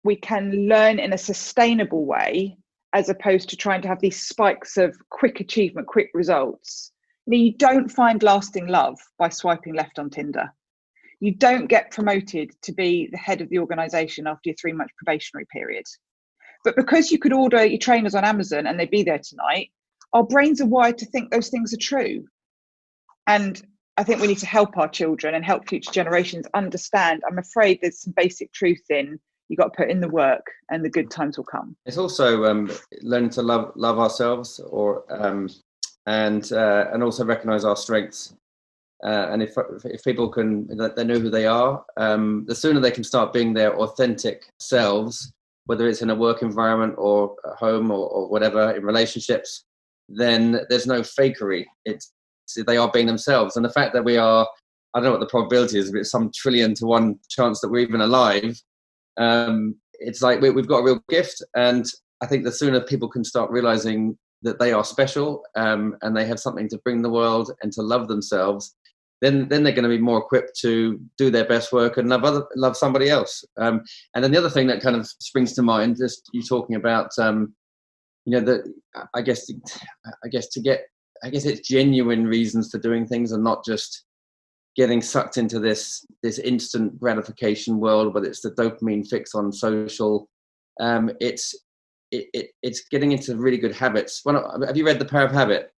learn in a sustainable way, as opposed to trying to have these spikes of quick achievement, quick results. You don't find lasting love by swiping left on Tinder. You don't get promoted to be the head of the organization after your 3-month probationary period. But because you could order your trainers on Amazon and they'd be there tonight, our brains are wired to think those things are true. And I think we need to help our children and help future generations understand. I'm afraid there's some basic truth in you got to put in the work and the good times will come. It's also learning to love ourselves, and also recognize our strengths. And if people they know who they are, the sooner they can start being their authentic selves, whether it's in a work environment or at home or whatever, in relationships, then there's no fakery. They are being themselves. And the fact that we are, I don't know what the probability is, but it's some 1,000,000,000,000 chance that we're even alive. It's like we've got a real gift. And I think the sooner people can start realizing that they are special, and they have something to bring the world and to love themselves, then they're going to be more equipped to do their best work and love somebody else. And then the other thing that kind of springs to mind, just you talking about, I guess it's genuine reasons for doing things and not just getting sucked into this instant gratification world, whether it's the dopamine fix on social. It's getting into really good habits. Have you read The Power of Habit?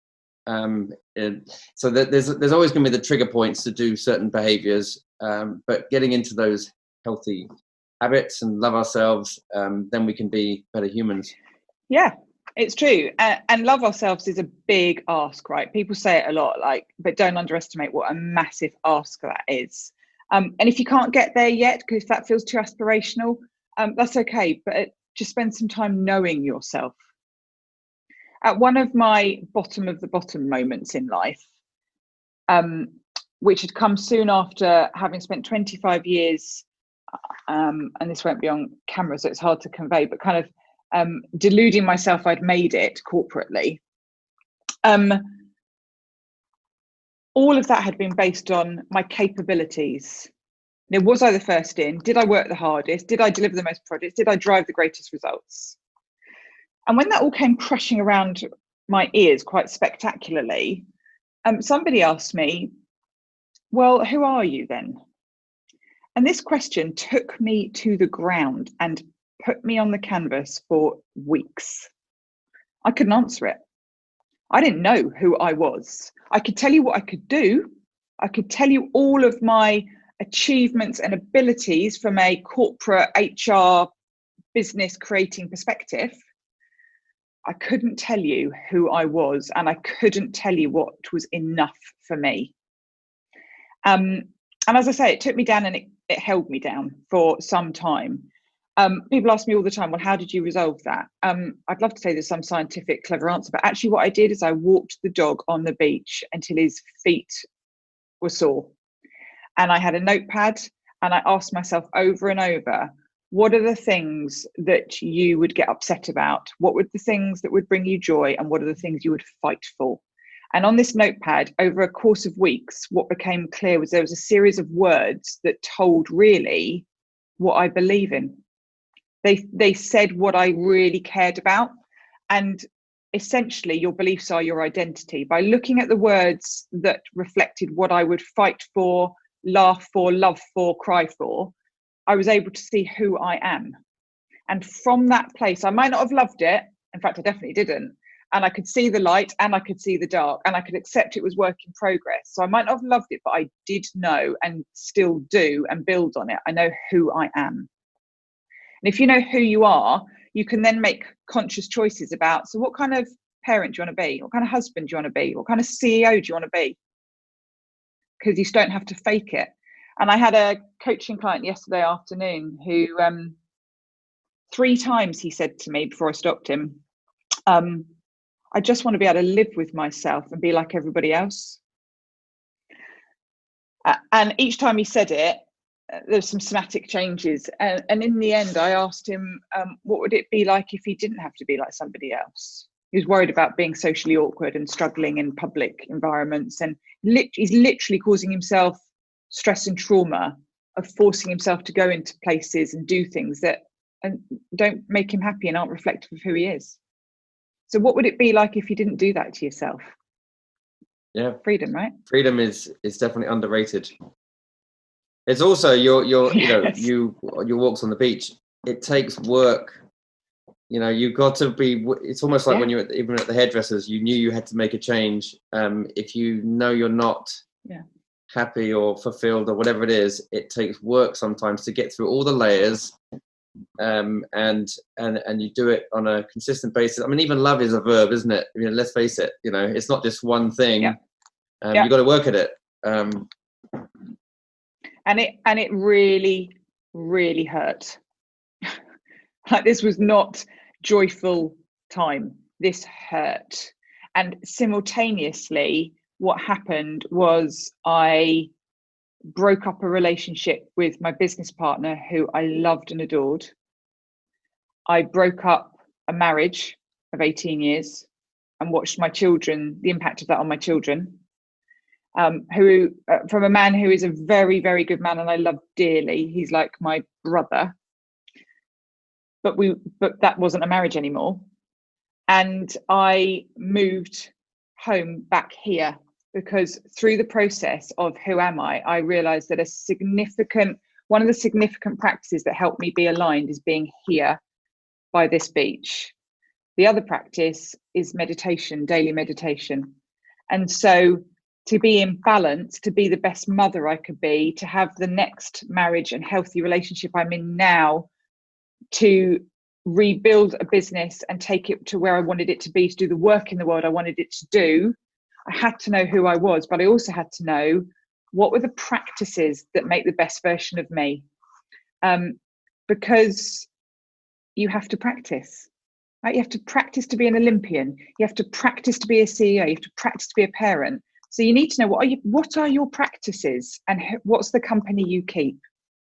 So there's always going to be the trigger points to do certain behaviors, but getting into those healthy habits and love ourselves, then we can be better humans. Yeah, it's true. And love ourselves is a big ask, right? People say it a lot, but don't underestimate what a massive ask that is. And if you can't get there yet, because if that feels too aspirational, that's okay. But just spend some time knowing yourself. At one of my bottom of the bottom moments in life, which had come soon after having spent 25 years and this won't be on camera, so it's hard to convey, but kind of deluding myself I'd made it corporately. All of that had been based on my capabilities. Now, was I the first in? Did I work the hardest? Did I deliver the most projects? Did I drive the greatest results? And when that all came crushing around my ears quite spectacularly, somebody asked me, well, who are you then? And this question took me to the ground and put me on the canvas for weeks. I couldn't answer it. I didn't know who I was. I could tell you what I could do. I could tell you all of my achievements and abilities from a corporate HR business creating perspective. I couldn't tell you who I was, and I couldn't tell you what was enough for me. And as I say, it took me down and it held me down for some time. People ask me all the time, well, how did you resolve that? I'd love to say there's some scientific clever answer, but actually what I did is I walked the dog on the beach until his feet were sore. And I had a notepad and I asked myself over and over, what are the things that you would get upset about? What were the things that would bring you joy? And what are the things you would fight for? And on this notepad, over a course of weeks, what became clear was there was a series of words that told really what I believe in. They said what I really cared about. And essentially, your beliefs are your identity. By looking at the words that reflected what I would fight for, laugh for, love for, cry for, I was able to see who I am. And from that place, I might not have loved it. In fact, I definitely didn't. And I could see the light and I could see the dark and I could accept it was work in progress. So I might not have loved it, but I did know and still do and build on it. I know who I am. And if you know who you are, you can then make conscious choices about, so what kind of parent do you want to be? What kind of husband do you want to be? What kind of CEO do you want to be? Because you don't have to fake it. And I had a coaching client yesterday afternoon who 3 times he said to me before I stopped him, I just want to be able to live with myself and be like everybody else. And each time he said it, there's some somatic changes. And in the end, I asked him, what would it be like if he didn't have to be like somebody else? He was worried about being socially awkward and struggling in public environments. And he's literally causing himself stress and trauma of forcing himself to go into places and do things that don't make him happy and aren't reflective of who he is. So what would it be like if you didn't do that to yourself? Yeah. Freedom, right? Freedom is definitely underrated. It's also your Yes. your walks on the beach. It takes work. You've got to be, it's almost like when you're even at the hairdressers, you knew you had to make a change. If you know you're not happy or fulfilled or whatever it is, it takes work sometimes to get through all the layers. And you do it on a consistent basis. I mean, even love is a verb, isn't it? Let's face it, it's not just one thing. You've got to work at it. And it really, really hurt. Like, this was not joyful time. This hurt. And simultaneously, what happened was I broke up a relationship with my business partner who I loved and adored. I broke up a marriage of 18 years and watched my children, the impact of that on my children. Who from a man who is a very, very good man and I love dearly. He's like my brother. But that wasn't a marriage anymore. And I moved home back here because through the process of who am I realized that one of the significant practices that helped me be aligned is being here by this beach. The other practice is meditation, daily meditation. And so to be in balance, to be the best mother I could be, to have the next marriage and healthy relationship I'm in now, to rebuild a business and take it to where I wanted it to be, to do the work in the world I wanted it to do, I had to know who I was, but I also had to know what were the practices that make the best version of me. Because you have to practice, right? You have to practice to be an Olympian. You have to practice to be a CEO. You have to practice to be a parent. So you need to know what are your practices and what's the company you keep.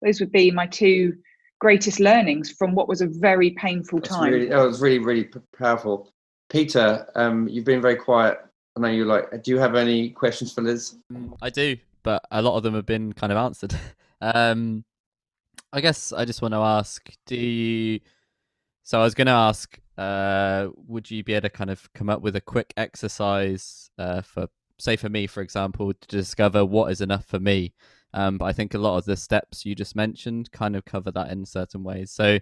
Those would be my two greatest learnings from what was a very painful time. It was really, really powerful. Peter, you've been very quiet. I know you do you have any questions for Liz? I do, but a lot of them have been kind of answered. I guess I just want to ask, so I was going to ask, would you be able to kind of come up with a quick exercise for me, for example, to discover what is enough for me? But I think a lot of the steps you just mentioned kind of cover that in certain ways. So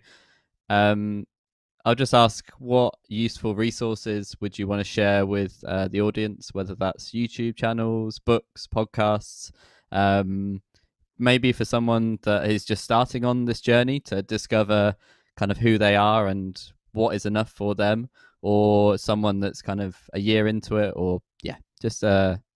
I'll just ask, what useful resources would you want to share with the audience, whether that's YouTube channels, books, podcasts, maybe for someone that is just starting on this journey to discover kind of who they are and what is enough for them, or someone that's kind of a year into it, or just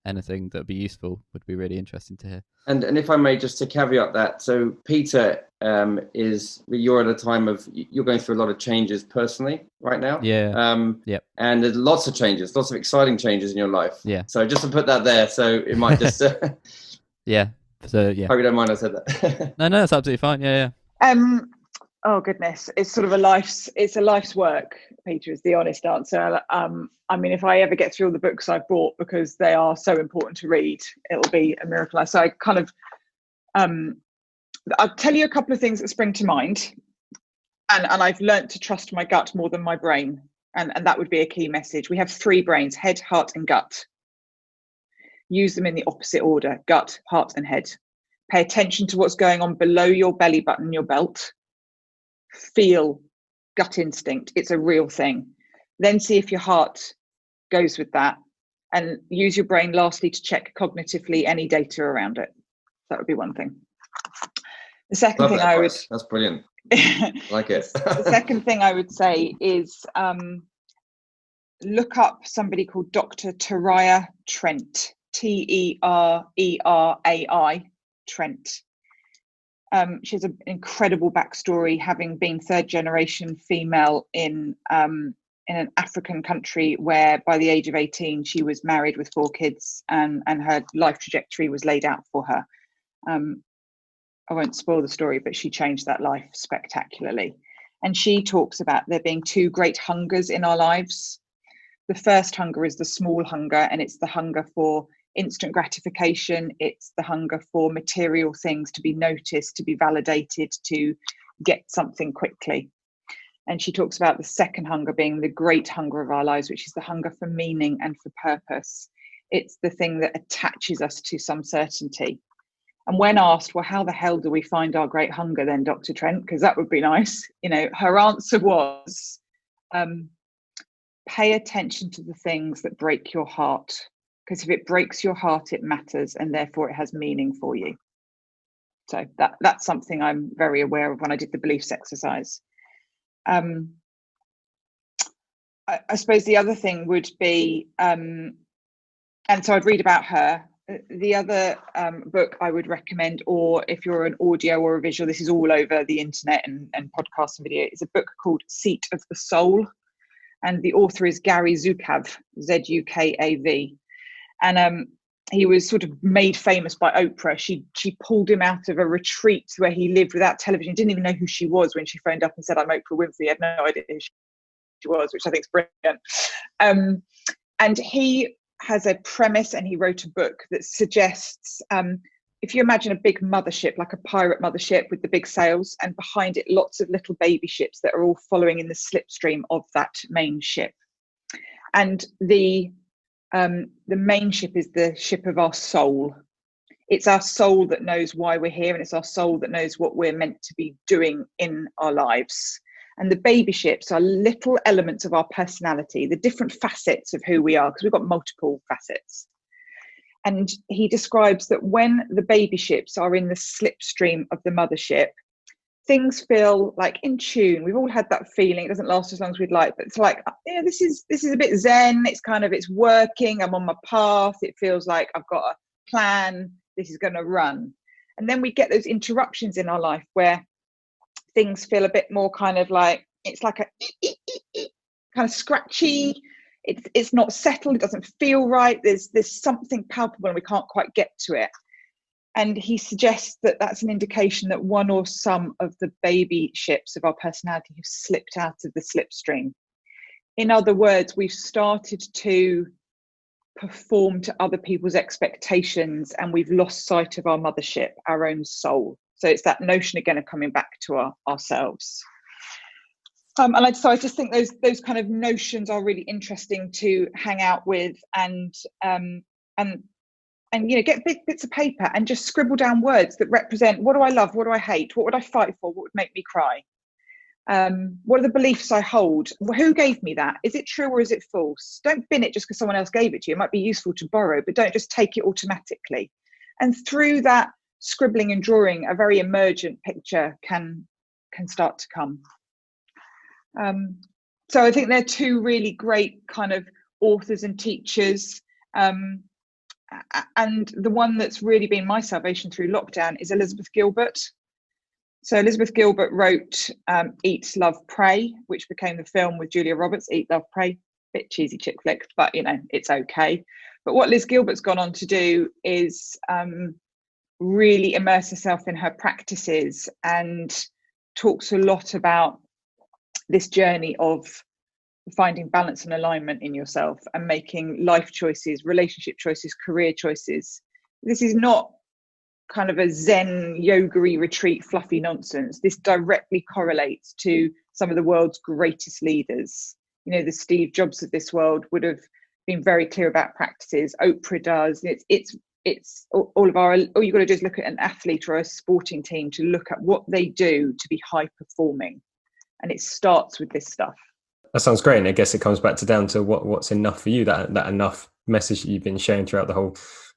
anything that would be useful would be really interesting to hear. And if I may, just to caveat that, so Peter, you're at a time of, you're going through a lot of changes personally right now. Yeah. Yep. And there's lots of changes, lots of exciting changes in your life. Yeah. So just to put that there, so it might just. Yeah. So yeah. Hope you don't mind I said that. No, that's absolutely fine. Yeah. Oh goodness, it's sort of a life's work, Peter, is the honest answer. I mean, if I ever get through all the books I've bought, because they are so important to read, it'll be a miracle. So I kind of, I'll tell you a couple of things that spring to mind, and I've learnt to trust my gut more than my brain, and that would be a key message. We have 3 brains: head, heart, and gut. Use them in the opposite order: gut, heart, and head. Pay attention to what's going on below your belly button, your belt. Feel gut instinct. It's a real thing. Then see if your heart goes with that, and use your brain lastly to check cognitively any data around it. That would be one thing. The second thing I would... That's brilliant. I like it. The second thing I would say is look up somebody called Dr. Taraya Trent, Tererai Trent. She has an incredible backstory, having been 3rd generation female in an African country where by the age of 18 she was married with 4 kids, and her life trajectory was laid out for her. I won't spoil the story, but she changed that life spectacularly. And she talks about there being 2 great hungers in our lives. The first hunger is the small hunger, and it's the hunger for instant gratification. It's the hunger for material things, to be noticed, to be validated, to get something quickly. And she talks about the second hunger being the great hunger of our lives, which is the hunger for meaning and for purpose. It's the thing that attaches us to some certainty. And when asked, well, how the hell do we find our great hunger then, Dr. Trent? Because that would be nice. Her answer was, pay attention to the things that break your heart. Because if it breaks your heart, it matters, and therefore it has meaning for you. So that's something I'm very aware of when I did the beliefs exercise. I suppose the other thing would be, and so I'd read about her. The other book I would recommend, or if you're an audio or a visual, this is all over the internet and podcasts and video, is a book called Seat of the Soul. And the author is Gary Zukav, Zukav. And he was sort of made famous by Oprah. She pulled him out of a retreat where he lived without television. Didn't even know who she was when she phoned up and said, I'm Oprah Winfrey. He had no idea who she was, which I think is brilliant. And he has a premise, and he wrote a book that suggests, if you imagine a big mothership, like a pirate mothership with the big sails, and behind it lots of little baby ships that are all following in the slipstream of that main ship. And the main ship is the ship of our soul. It's our soul that knows why we're here, and it's our soul that knows what we're meant to be doing in our lives. And the baby ships are little elements of our personality, the different facets of who we are, because we've got multiple facets. And he describes that when the baby ships are in the slipstream of the mothership, things feel like in tune. We've all had that feeling. It doesn't last as long as we'd like, but it's like, this is a bit zen. It's working. I'm on my path. It feels like I've got a plan. This is going to run. And then we get those interruptions in our life where things feel a bit more kind of like, it's like a kind of scratchy. It's not settled. It doesn't feel right. There's something palpable and we can't quite get to it. And he suggests that that's an indication that one or some of the baby ships of our personality have slipped out of the slipstream. In other words, we've started to perform to other people's expectations, and we've lost sight of our mothership, our own soul. So it's that notion again of coming back to ourselves. So I just think those kind of notions are really interesting to hang out with, and get bits of paper and just scribble down words that represent, what do I love, what do I hate, what would I fight for, what would make me cry, what are the beliefs I hold, who gave me that, is it true or is it false? Don't bin it just because someone else gave it to you. It might be useful to borrow, but don't just take it automatically. And through that scribbling and drawing, a very emergent picture can start to come. So I think they're two really great kind of authors and teachers. And the one that's really been my salvation through lockdown is Elizabeth Gilbert. So Elizabeth Gilbert wrote Eat, Love, Pray, which became the film with Julia Roberts, Eat, Love, Pray. Bit cheesy chick flick, but it's okay. But what Liz Gilbert's gone on to do is really immerse herself in her practices, and talks a lot about this journey of finding balance and alignment in yourself and making life choices, relationship choices, career choices. This is not kind of a Zen yoga-y retreat fluffy nonsense. This directly correlates to some of the world's greatest leaders. The Steve Jobs of this world would have been very clear about practices. Oprah does. It's all you got to do is look at an athlete or a sporting team to look at what they do to be high performing, and it starts with this stuff. That sounds great, and I guess it comes back down to what's enough for you. That enough message that you've been sharing throughout the whole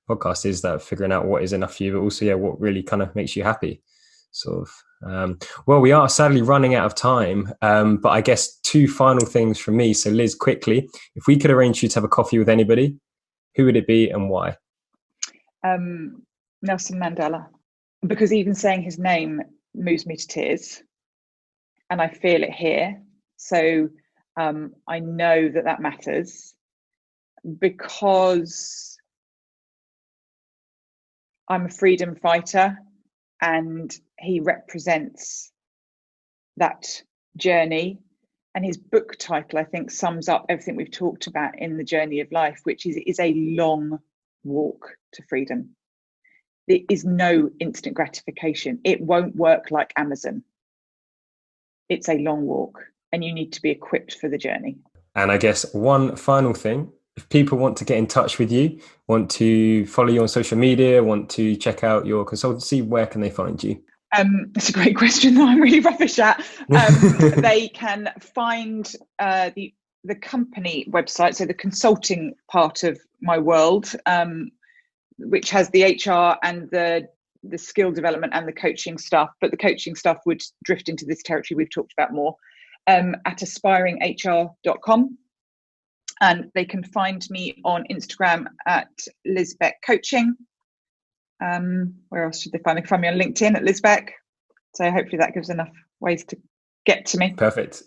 podcast is that figuring out what is enough for you, but also what really kind of makes you happy. Sort of. Well, we are sadly running out of time, but I guess two final things from me. So Liz, quickly, if we could arrange you to have a coffee with anybody, who would it be and why? Nelson Mandela, because even saying his name moves me to tears, and I feel it here. So I know that matters, because I'm a freedom fighter, and he represents that journey. And his book title, I think, sums up everything we've talked about in the journey of life, which is a long walk to freedom. There is no instant gratification. It won't work like Amazon. It's a long walk, and you need to be equipped for the journey. And I guess one final thing, if people want to get in touch with you, want to follow you on social media, want to check out your consultancy, where can they find you? That's a great question that I'm really rubbish at. They can find the company website, so the consulting part of my world, which has the HR and the skill development and the coaching stuff, but the coaching stuff would drift into this territory we've talked about more, at aspiringhr.com. And they can find me on Instagram at Liz Beck Coaching. Where else should they find me? They can find me on LinkedIn at Liz Beck. So hopefully that gives enough ways to get to me. Perfect.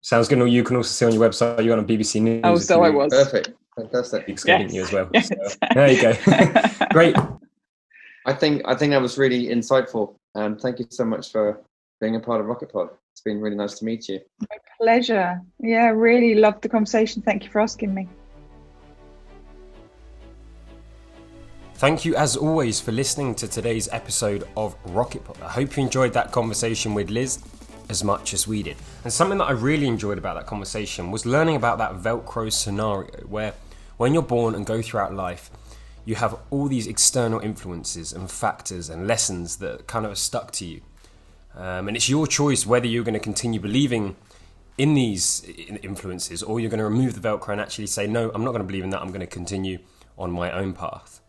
Sounds good. You can also see on your website, you're on BBC News. Oh, so I was. Perfect. Fantastic. Yes. You as well. Yes. So, there you go. Great. I think that was really insightful. Thank you so much for being a part of Rocket Pod. It's been really nice to meet you. My pleasure. Yeah, really loved the conversation. Thank you for asking me. Thank you as always for listening to today's episode of Rocket Pod. I hope you enjoyed that conversation with Liz as much as we did. And something that I really enjoyed about that conversation was learning about that Velcro scenario, where when you're born and go throughout life, you have all these external influences and factors and lessons that kind of are stuck to you. And it's your choice whether you're going to continue believing in these influences, or you're going to remove the Velcro and actually say, no, I'm not going to believe in that. I'm going to continue on my own path.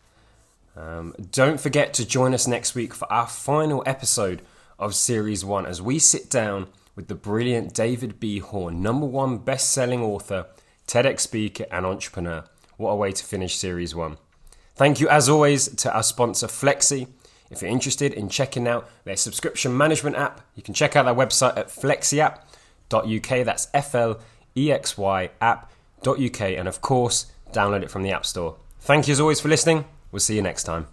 Don't forget to join us next week for our final episode of Series 1 as we sit down with the brilliant David B. Horn, #1 best-selling author, TEDx speaker and entrepreneur. What a way to finish Series 1. Thank you as always to our sponsor Flexi. If you're interested in checking out their subscription management app, you can check out their website at flexiapp.uk. That's FLEXY app.uk, and of course, download it from the App Store. Thank you as always for listening. We'll see you next time.